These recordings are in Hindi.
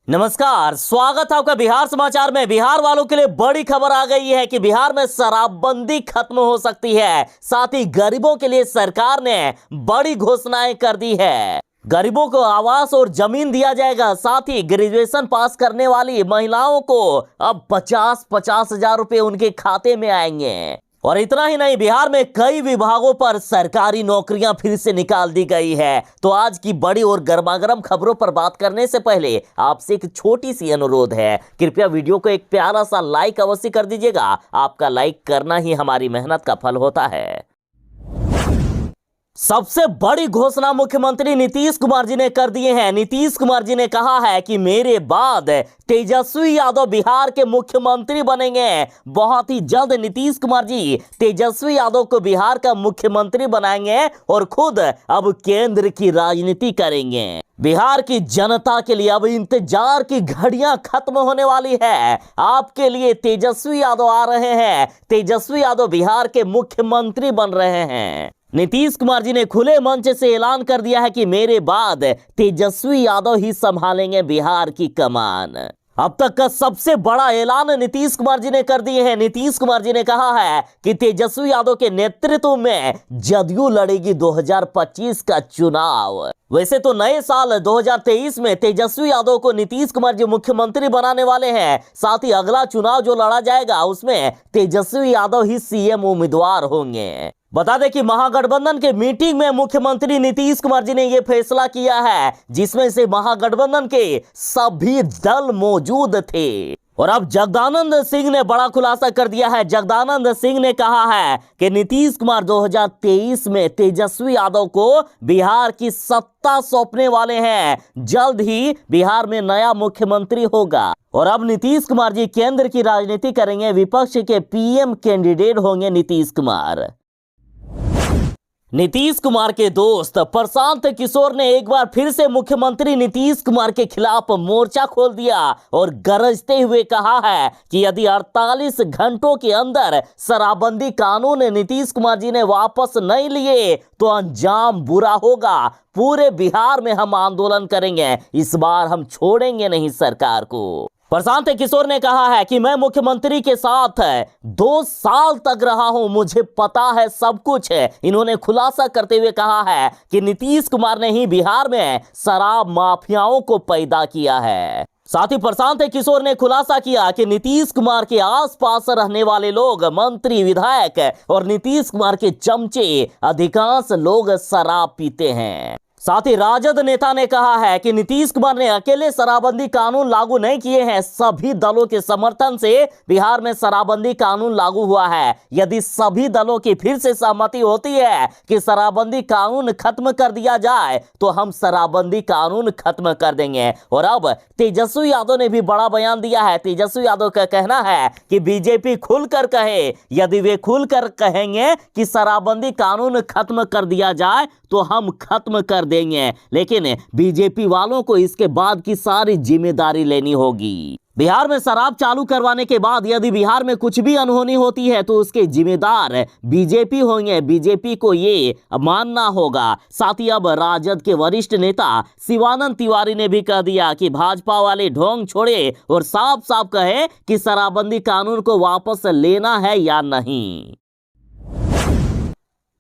नमस्कार, स्वागत है आपका बिहार समाचार में। बिहार वालों के लिए बड़ी खबर आ गई है कि बिहार में शराबबंदी खत्म हो सकती है। साथ ही गरीबों के लिए सरकार ने बड़ी घोषणाएं कर दी है। गरीबों को आवास और जमीन दिया जाएगा। साथ ही ग्रेजुएशन पास करने वाली महिलाओं को अब 50-50 हजार रुपए उनके खाते में आएंगे। और इतना ही नहीं, बिहार में कई विभागों पर सरकारी नौकरियां फिर से निकाल दी गई है। तो आज की बड़ी और गर्मागर्म खबरों पर बात करने से पहले आपसे एक छोटी सी अनुरोध है, कृपया वीडियो को एक प्यारा सा लाइक अवश्य कर दीजिएगा। आपका लाइक करना ही हमारी मेहनत का फल होता है। सबसे बड़ी घोषणा मुख्यमंत्री नीतीश कुमार जी ने कर दिए हैं। नीतीश कुमार जी ने कहा है कि मेरे बाद तेजस्वी यादव बिहार के मुख्यमंत्री बनेंगे। बहुत ही जल्द नीतीश कुमार जी तेजस्वी यादव को बिहार का मुख्यमंत्री बनाएंगे और खुद अब केंद्र की राजनीति करेंगे। बिहार की जनता के लिए अब इंतजार की घड़ियां खत्म होने वाली है। आपके लिए तेजस्वी यादव आ रहे हैं। तेजस्वी यादव बिहार के मुख्यमंत्री बन रहे हैं। नीतीश कुमार जी ने खुले मंच से ऐलान कर दिया है कि मेरे बाद तेजस्वी यादव ही संभालेंगे बिहार की कमान। अब तक का सबसे बड़ा ऐलान नीतीश कुमार जी ने कर दिए हैं। नीतीश कुमार जी ने कहा है कि तेजस्वी यादव के नेतृत्व में जदयू लड़ेगी 2025 का चुनाव। वैसे तो नए साल 2023 में तेजस्वी यादव को नीतीश कुमार जी मुख्यमंत्री बनाने वाले हैं। साथ ही अगला चुनाव जो लड़ा जाएगा उसमें तेजस्वी यादव ही सीएम उम्मीदवार होंगे। बता दें कि महागठबंधन के मीटिंग में मुख्यमंत्री नीतीश कुमार जी ने यह फैसला किया है, जिसमें से महागठबंधन के सभी दल मौजूद थे। और अब जगदानंद सिंह ने बड़ा खुलासा कर दिया है। जगदानंद सिंह ने कहा है कि नीतीश कुमार 2023 में तेजस्वी यादव को बिहार की सत्ता सौंपने वाले हैं। जल्द ही बिहार में नया मुख्यमंत्री होगा और अब नीतीश कुमार जी केंद्र की राजनीति करेंगे। विपक्ष के पीएम कैंडिडेट होंगे नीतीश कुमार। नीतीश कुमार के दोस्त प्रशांत किशोर ने एक बार फिर से मुख्यमंत्री नीतीश कुमार के खिलाफ मोर्चा खोल दिया और गरजते हुए कहा है कि यदि 48 घंटों के अंदर शराबबंदी कानून नीतीश कुमार जी ने वापस नहीं लिए तो अंजाम बुरा होगा। पूरे बिहार में हम आंदोलन करेंगे। इस बार हम छोड़ेंगे नहीं सरकार को। प्रशांत किशोर ने कहा है कि मैं मुख्यमंत्री के साथ 2 साल तक रहा हूं, मुझे पता है सब कुछ। इन्होंने खुलासा करते हुए कहा है कि नीतीश कुमार ने ही बिहार में शराब माफियाओं को पैदा किया है। साथ ही प्रशांत किशोर ने खुलासा किया कि नीतीश कुमार के आसपास रहने वाले लोग, मंत्री, विधायक और नीतीश कुमार के चमचे अधिकांश लोग शराब पीते हैं। साथ ही राजद नेता ने कहा है कि नीतीश कुमार ने अकेले शराबबंदी कानून लागू नहीं किए हैं, सभी दलों के समर्थन से बिहार में शराबबंदी कानून लागू हुआ है। यदि सभी दलों की फिर से सहमति होती है कि शराबबंदी कानून खत्म कर दिया जाए तो हम शराबबंदी कानून खत्म कर देंगे। और अब तेजस्वी यादव ने भी बड़ा बयान दिया है। तेजस्वी यादव का कहना है कि बीजेपी खुलकर कहे, यदि वे खुलकर कहेंगे कि शराबबंदी कानून खत्म कर दिया जाए तो हम खत्म कर देंगे, लेकिन बीजेपी वालों को इसके बाद की सारी जिम्मेदारी लेनी होगी। बिहार में शराब चालू करवाने के बाद यदि बिहार में कुछ भी अनहोनी होती है तो उसके जिम्मेदार बीजेपी होंगे। बीजेपी को ये मानना होगा। साथ ही अब राजद के वरिष्ठ नेता शिवानंद तिवारी ने भी कह दिया कि भाजपा वाले ढोंग छोड़े और साफ साफ कहे कि शराबबंदी कानून को वापस लेना है या नहीं।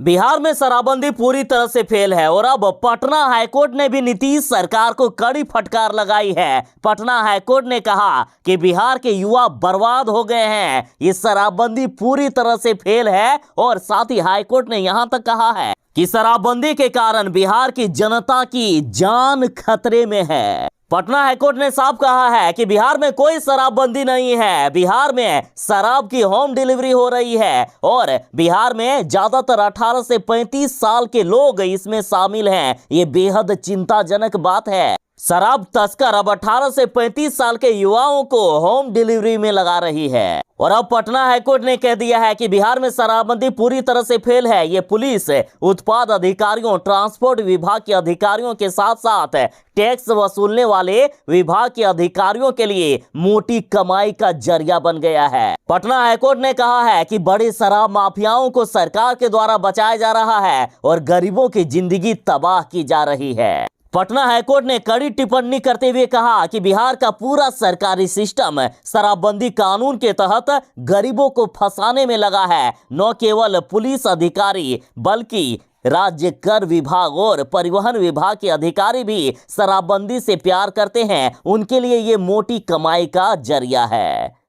बिहार में शराबबंदी पूरी तरह से फेल है और अब पटना हाईकोर्ट ने भी नीतीश सरकार को कड़ी फटकार लगाई है। पटना हाईकोर्ट ने कहा कि बिहार के युवा बर्बाद हो गए हैं, ये शराबबंदी पूरी तरह से फेल है। और साथ ही हाईकोर्ट ने यहां तक कहा है कि शराबबंदी के कारण बिहार की जनता की जान खतरे में है। पटना हाईकोर्ट ने साफ कहा है कि बिहार में कोई शराबबंदी नहीं है। बिहार में शराब की होम डिलीवरी हो रही है और बिहार में ज्यादातर 18 से 35 साल के लोग इसमें शामिल हैं। ये बेहद चिंताजनक बात है। शराब तस्कर अब 18 से 35 साल के युवाओं को होम डिलीवरी में लगा रही है। और अब पटना हाईकोर्ट ने कह दिया है कि बिहार में शराबबंदी पूरी तरह से फेल है। ये पुलिस, उत्पाद अधिकारियों, ट्रांसपोर्ट विभाग के अधिकारियों के साथ साथ टैक्स वसूलने वाले विभाग के अधिकारियों के लिए मोटी कमाई का जरिया बन गया है। पटना हाईकोर्ट ने कहा है कि बड़े शराब माफियाओं को सरकार के द्वारा बचाया जा रहा है और गरीबों की जिंदगी तबाह की जा रही है। पटना हाईकोर्ट ने कड़ी टिप्पणी करते हुए कहा कि बिहार का पूरा सरकारी सिस्टम शराबबंदी कानून के तहत गरीबों को फंसाने में लगा है। न केवल पुलिस अधिकारी बल्कि राज्य कर विभाग और परिवहन विभाग के अधिकारी भी शराबबंदी से प्यार करते हैं। उनके लिए ये मोटी कमाई का जरिया है।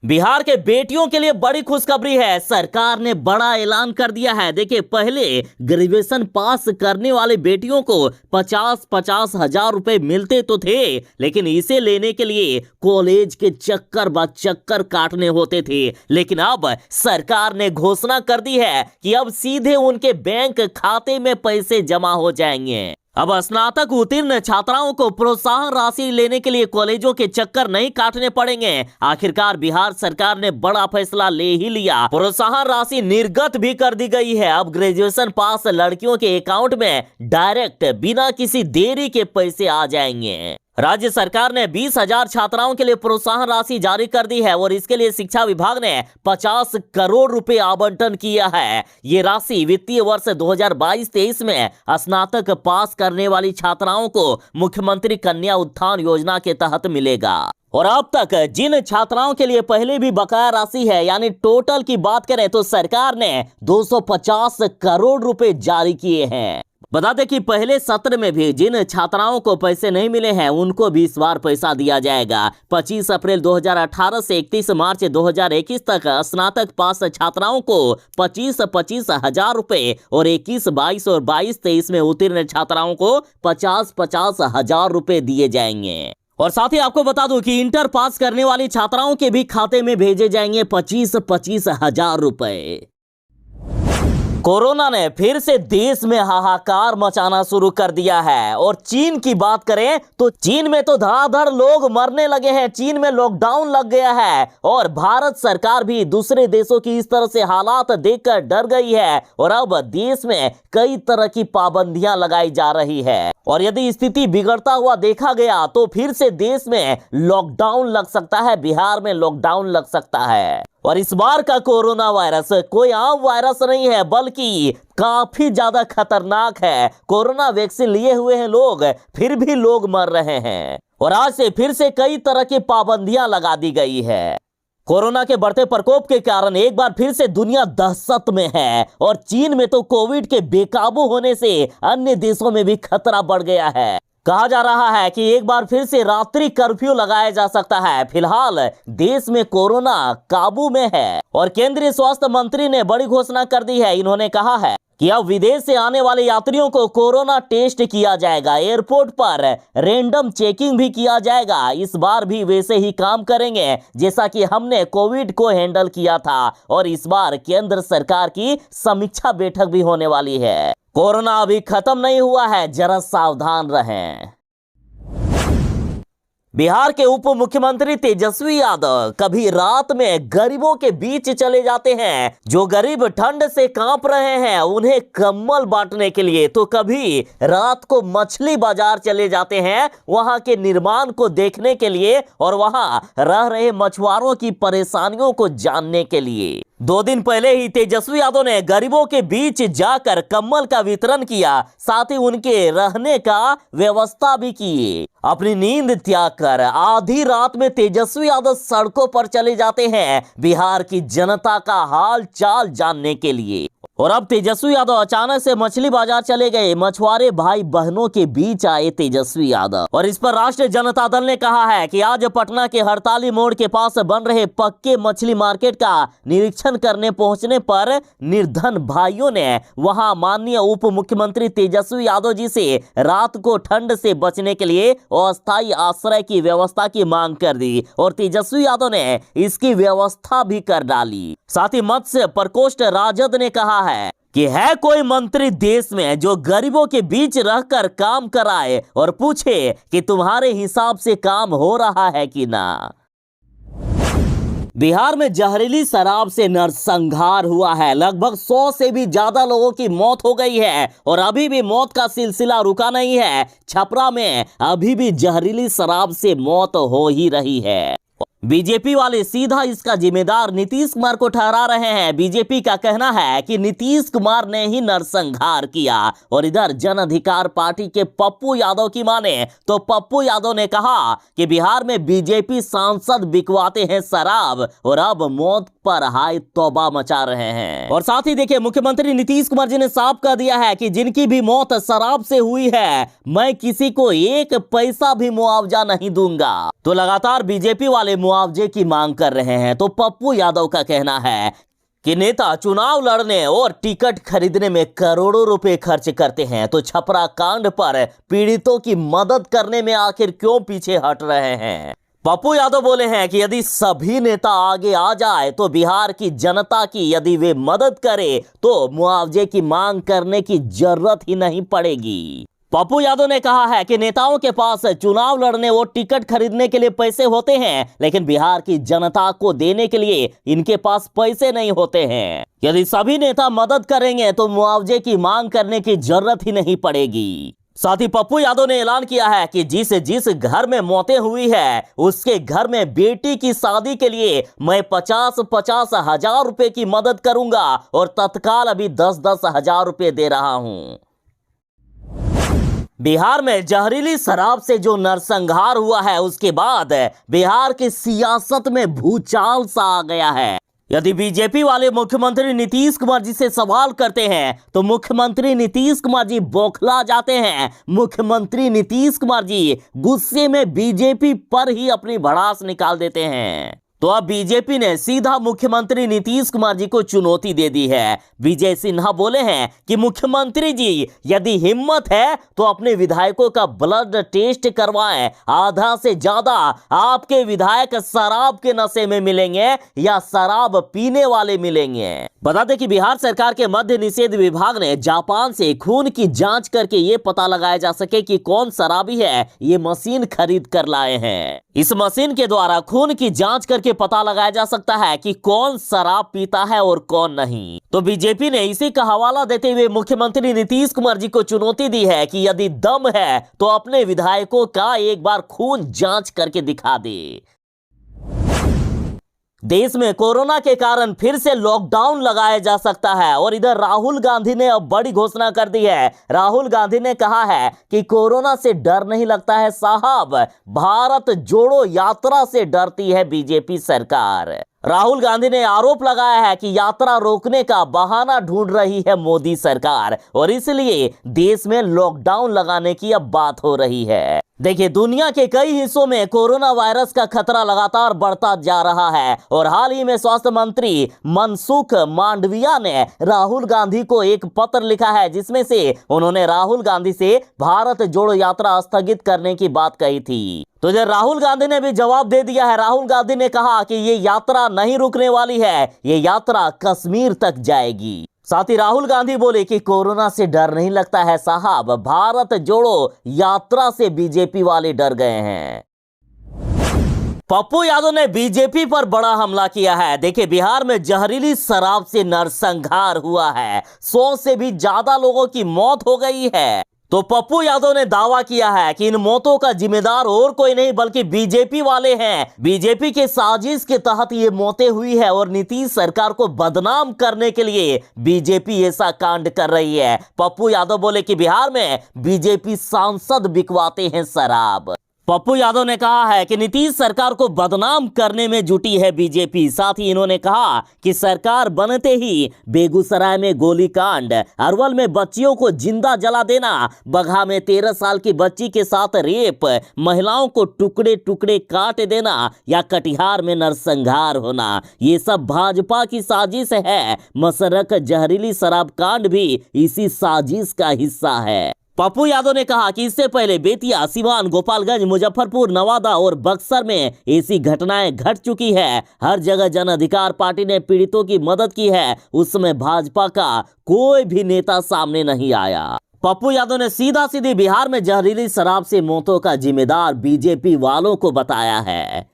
बिहार के बेटियों के लिए बड़ी खुशखबरी है। सरकार ने बड़ा ऐलान कर दिया है। देखिए, पहले ग्रेजुएशन पास करने वाले बेटियों को 50-50 हजार रुपए मिलते तो थे, लेकिन इसे लेने के लिए कॉलेज के चक्कर ब चक्कर काटने होते थे। लेकिन अब सरकार ने घोषणा कर दी है कि अब सीधे उनके बैंक खाते में पैसे जमा हो जाएंगे। अब स्नातक उत्तीर्ण छात्राओं को प्रोत्साहन राशि लेने के लिए कॉलेजों के चक्कर नहीं काटने पड़ेंगे। आखिरकार बिहार सरकार ने बड़ा फैसला ले ही लिया। प्रोत्साहन राशि निर्गत भी कर दी गई है। अब ग्रेजुएशन पास लड़कियों के अकाउंट में डायरेक्ट बिना किसी देरी के पैसे आ जाएंगे। राज्य सरकार ने 20,000 छात्राओं के लिए प्रोत्साहन राशि जारी कर दी है और इसके लिए शिक्षा विभाग ने 50 करोड़ रुपए आवंटन किया है। ये राशि वित्तीय वर्ष 2022-23 में स्नातक पास करने वाली छात्राओं को मुख्यमंत्री कन्या उत्थान योजना के तहत मिलेगा। और अब तक जिन छात्राओं के लिए पहले भी बकाया राशि है, यानी टोटल की बात करें तो सरकार ने 250 करोड़ रुपए जारी किए हैं। बता दें कि पहले सत्र में भी जिन छात्राओं को पैसे नहीं मिले हैं उनको भी इस बार पैसा दिया जाएगा। 25 अप्रैल 2018 से 31 मार्च 2021 तक स्नातक पास छात्राओं को 25-25 हजार रुपए और 21, 22 और 22-23 में उत्तीर्ण छात्राओं को 50-50 हजार रुपए दिए जाएंगे। और साथ ही आपको बता दूं कि इंटर पास करने वाली छात्राओं के भी खाते में भेजे जाएंगे 25-25 हजार रुपए। कोरोना ने फिर से देश में हाहाकार मचाना शुरू कर दिया है। और चीन की बात करें तो चीन में तो धड़ाधड़ लोग मरने लगे हैं। चीन में लॉकडाउन लग गया है और भारत सरकार भी दूसरे देशों की इस तरह से हालात देखकर डर गई है और अब देश में कई तरह की पाबंदियां लगाई जा रही है। और यदि स्थिति बिगड़ता हुआ देखा गया तो फिर से देश में लॉकडाउन लग सकता है, बिहार में लॉकडाउन लग सकता है। और इस बार का कोरोना वायरस कोई आम वायरस नहीं है बल्कि काफी ज्यादा खतरनाक है। कोरोना वैक्सीन लिए हुए हैं लोग, फिर भी लोग मर रहे हैं। और आज से फिर से कई तरह की पाबंदियां लगा दी गई है। कोरोना के बढ़ते प्रकोप के कारण एक बार फिर से दुनिया दहशत में है और चीन में तो कोविड के बेकाबू होने से अन्य देशों में भी खतरा बढ़ गया है। कहा जा रहा है कि एक बार फिर से रात्रि कर्फ्यू लगाया जा सकता है। फिलहाल देश में कोरोना काबू में है और केंद्रीय स्वास्थ्य मंत्री ने बड़ी घोषणा कर दी है। इन्होंने कहा है कि अब विदेश से आने वाले यात्रियों को कोरोना टेस्ट किया जाएगा, एयरपोर्ट पर रैंडम चेकिंग भी किया जाएगा। इस बार भी वैसे ही काम करेंगे जैसा कि हमने कोविड को हैंडल किया था। और इस बार केंद्र सरकार की समीक्षा बैठक भी होने वाली है। कोरोना अभी खत्म नहीं हुआ है, जरा सावधान रहें। बिहार के उप मुख्यमंत्री तेजस्वी यादव कभी रात में गरीबों के बीच चले जाते हैं। जो गरीब ठंड से कांप रहे हैं उन्हें कंबल बांटने के लिए, तो कभी रात को मछली बाजार चले जाते हैं वहां के निर्माण को देखने के लिए और वहां रह रहे मछुआरों की परेशानियों को जानने के लिए। 2 दिन पहले ही तेजस्वी यादव ने गरीबों के बीच जाकर कंबल का वितरण किया, साथ ही उनके रहने का व्यवस्था भी की। अपनी नींद त्याग कर आधी रात में तेजस्वी यादव सड़कों पर चले जाते हैं बिहार की जनता का हाल चाल जानने के लिए। और अब तेजस्वी यादव अचानक से मछली बाजार चले गए। मछुआरे भाई बहनों के बीच आए तेजस्वी यादव और इस पर राष्ट्रीय जनता दल ने कहा है कि आज पटना के हड़ताली मोड़ के पास बन रहे पक्के मछली मार्केट का निरीक्षण करने पहुंचने पर निर्धन भाइयों ने वहां माननीय उप मुख्यमंत्री तेजस्वी यादव जी से रात को ठंड से बचने के लिए अस्थायी आश्रय की व्यवस्था की मांग कर दी और तेजस्वी यादव ने इसकी व्यवस्था भी कर डाली। साथ ही मत्स्य प्रकोष्ठ राजद ने कहा है कि है कोई मंत्री देश में जो गरीबों के बीच रहकर काम कराए और पूछे कि तुम्हारे हिसाब से काम हो रहा है कि ना। बिहार में जहरीली शराब से नरसंहार हुआ है। लगभग 100 से भी ज्यादा लोगों की मौत हो गई है और अभी भी मौत का सिलसिला रुका नहीं है। छपरा में अभी भी जहरीली शराब से मौत हो ही रही है। बीजेपी वाले सीधा इसका जिम्मेदार नीतीश कुमार को ठहरा रहे हैं। बीजेपी का कहना है कि नीतीश कुमार ने ही नरसंहार किया। और इधर जन अधिकार पार्टी के पप्पू यादव की माने तो पप्पू यादव ने कहा कि बिहार में बीजेपी सांसद बिकवाते हैं शराब और अब मौत पर हाय तौबा मचा रहे हैं। और साथ ही देखिए, मुख्यमंत्री नीतीश कुमार जी ने साफ कह दिया है कि जिनकी भी मौत शराब से हुई है, मैं किसी को एक पैसा भी मुआवजा नहीं दूंगा। तो लगातार बीजेपी वाले मुआवजे की मांग कर रहे हैं। तो पप्पू यादव का कहना है कि नेता चुनाव लड़ने और टिकट खरीदने में करोड़ों रुपए खर्च करते हैं, तो छपरा कांड पर पीड़ितों की मदद करने में आखिर क्यों पीछे हट रहे हैं। पप्पू यादव बोले हैं कि यदि सभी नेता आगे आ जाए तो बिहार की जनता की यदि वे मदद करे तो मुआवजे की मांग करने की जरूरत ही नहीं पड़ेगी। पप्पू यादव ने कहा है कि नेताओं के पास चुनाव लड़ने और टिकट खरीदने के लिए पैसे होते हैं, लेकिन बिहार की जनता को देने के लिए इनके पास पैसे नहीं होते हैं। यदि सभी नेता मदद करेंगे तो मुआवजे की मांग करने की जरूरत ही नहीं पड़ेगी। साथ ही पप्पू यादव ने ऐलान किया है कि जिस घर में मौतें हुई है उसके घर में बेटी की शादी के लिए मैं 50-50 हजार रुपए की मदद करूंगा और तत्काल अभी 10-10 हजार रुपए दे रहा हूं। बिहार में जहरीली शराब से जो नरसंहार हुआ है, उसके बाद बिहार की सियासत में भूचाल सा आ गया है। यदि बीजेपी वाले मुख्यमंत्री नीतीश कुमार जी से सवाल करते हैं तो मुख्यमंत्री नीतीश कुमार जी बौखला जाते हैं। मुख्यमंत्री नीतीश कुमार जी गुस्से में बीजेपी पर ही अपनी भड़ास निकाल देते हैं। तो अब बीजेपी ने सीधा मुख्यमंत्री नीतीश कुमार जी को चुनौती दे दी है। विजय सिन्हा बोले हैं कि मुख्यमंत्री जी यदि हिम्मत है तो अपने विधायकों का ब्लड टेस्ट करवाएं। आधा से ज्यादा आपके विधायक शराब के नशे में मिलेंगे या शराब पीने वाले मिलेंगे। बता दें कि बिहार सरकार के मद्य निषेध विभाग ने जापान से खून की जांच करके ये पता लगाया जा सके कि कौन शराबी है, ये मशीन खरीद कर लाए हैं। इस मशीन के द्वारा खून की जांच करके पता लगाया जा सकता है कि कौन शराब पीता है और कौन नहीं। तो बीजेपी ने इसी का हवाला देते हुए मुख्यमंत्री नीतीश कुमार जी को चुनौती दी है कि यदि दम है तो अपने विधायकों का एक बार खून जांच करके दिखा दे। देश में कोरोना के कारण फिर से लॉकडाउन लगाया जा सकता है और इधर राहुल गांधी ने अब बड़ी घोषणा कर दी है। राहुल गांधी ने कहा है कि कोरोना से डर नहीं लगता है साहब, भारत जोड़ो यात्रा से डरती है बीजेपी सरकार। राहुल गांधी ने आरोप लगाया है कि यात्रा रोकने का बहाना ढूंढ रही है मोदी सरकार और इसलिए देश में लॉकडाउन लगाने की अब बात हो रही है। देखिए, दुनिया के कई हिस्सों में कोरोना वायरस का खतरा लगातार बढ़ता जा रहा है और हाल ही में स्वास्थ्य मंत्री मनसुख मांडविया ने राहुल गांधी को एक पत्र लिखा है, जिसमें से उन्होंने राहुल गांधी से भारत जोड़ो यात्रा स्थगित करने की बात कही थी। तो जब राहुल गांधी ने भी जवाब दे दिया है। राहुल गांधी ने कहा कि ये यात्रा नहीं रुकने वाली है, ये यात्रा कश्मीर तक जाएगी। साथ ही राहुल गांधी बोले कि कोरोना से डर नहीं लगता है साहब, भारत जोड़ो यात्रा से बीजेपी वाले डर गए हैं। पप्पू यादव ने बीजेपी पर बड़ा हमला किया है। देखिए, बिहार में जहरीली शराब से नरसंहार हुआ है, 100 से भी ज्यादा लोगों की मौत हो गई है। तो पप्पू यादव ने दावा किया है कि इन मौतों का जिम्मेदार और कोई नहीं बल्कि बीजेपी वाले हैं। बीजेपी के साजिश के तहत ये मौतें हुई है और नीतीश सरकार को बदनाम करने के लिए बीजेपी ऐसा कांड कर रही है। पप्पू यादव बोले कि बिहार में बीजेपी सांसद बिकवाते हैं शराब। पप्पू यादव ने कहा है कि नीतीश सरकार को बदनाम करने में जुटी है बीजेपी। साथ ही इन्होंने कहा कि सरकार बनते ही बेगूसराय में गोलीकांड, अरवल में बच्चियों को जिंदा जला देना, बगहा में 13 साल की बच्ची के साथ रेप, महिलाओं को टुकड़े टुकड़े काट देना या कटिहार में नरसंहार होना, ये सब भाजपा की साजिश है। मसरक जहरीली शराब कांड भी इसी साजिश का हिस्सा है। पप्पू यादव ने कहा कि इससे पहले बेतिया, सिवान, गोपालगंज, मुजफ्फरपुर, नवादा और बक्सर में ऐसी घटनाएं घट चुकी है। हर जगह जन अधिकार पार्टी ने पीड़ितों की मदद की है, उस समय भाजपा का कोई भी नेता सामने नहीं आया। पप्पू यादव ने सीधा सीधी बिहार में जहरीली शराब से मौतों का जिम्मेदार बीजेपी वालों को बताया है।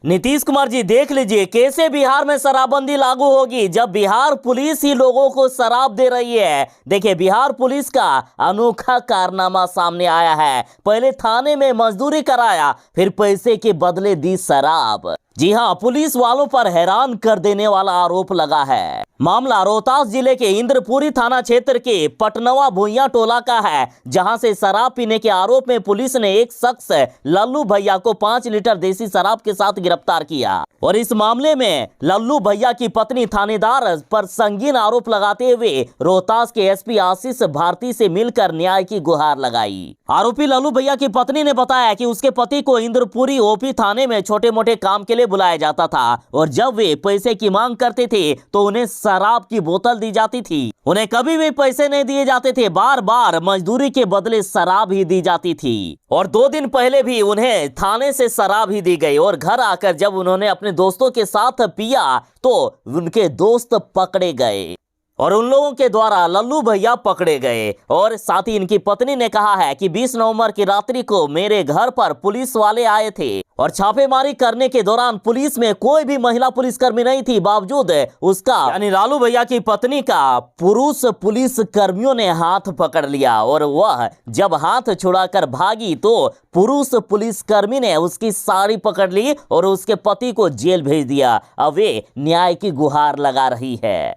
नीतीश कुमार जी देख लीजिए कैसे बिहार में शराबबंदी लागू होगी जब बिहार पुलिस ही लोगों को शराब दे रही है। देखिए बिहार पुलिस का अनोखा कारनामा सामने आया है। पहले थाने में मजदूरी कराया, फिर पैसे के बदले दी शराब। जी हां, पुलिस वालों पर हैरान कर देने वाला आरोप लगा है। मामला रोहतास जिले के इंद्रपुरी थाना क्षेत्र के पटनवा भुइया टोला का है, जहां से शराब पीने के आरोप में पुलिस ने एक शख्स लल्लू भैया को 5 लीटर देसी शराब के साथ गिरफ्तार किया। और इस मामले में लल्लू भैया की पत्नी थानेदार पर संगीन आरोप लगाते हुए रोहतास के एसपी आशीष भारती से मिलकर न्याय की गुहार लगाई। आरोपी लल्लू भैया की पत्नी ने बताया कि उसके पति को इंद्रपुरी ओपी थाने में छोटे मोटे काम के लिए बुलाया जाता था और जब वे पैसे की मांग करते थे तो उन्हें शराब की बोतल दी जाती थी। उन्हें कभी भी पैसे नहीं दिए जाते थे, बार बार मजदूरी के बदले शराब ही दी जाती थी। और 2 दिन पहले भी उन्हें थाने से शराब ही दी गई और घर आकर जब उन्होंने अपने दोस्तों के साथ पिया तो उनके दोस्त पकड़े गए और उन लोगों के द्वारा लल्लू भैया पकड़े गए। और साथ ही इनकी पत्नी ने कहा है कि 20 नवंबर की रात्रि को मेरे घर पर पुलिस वाले आए थे और छापेमारी करने के दौरान पुलिस में कोई भी महिला पुलिसकर्मी नहीं थी, बावजूद उसका यानी लालू भैया की पत्नी का पुरुष पुलिस कर्मियों ने हाथ पकड़ लिया और वह जब हाथ छुड़ाकर भागी तो पुरुष पुलिसकर्मी ने उसकी साड़ी पकड़ ली और उसके पति को जेल भेज दिया। अब वे न्याय की गुहार लगा रही है।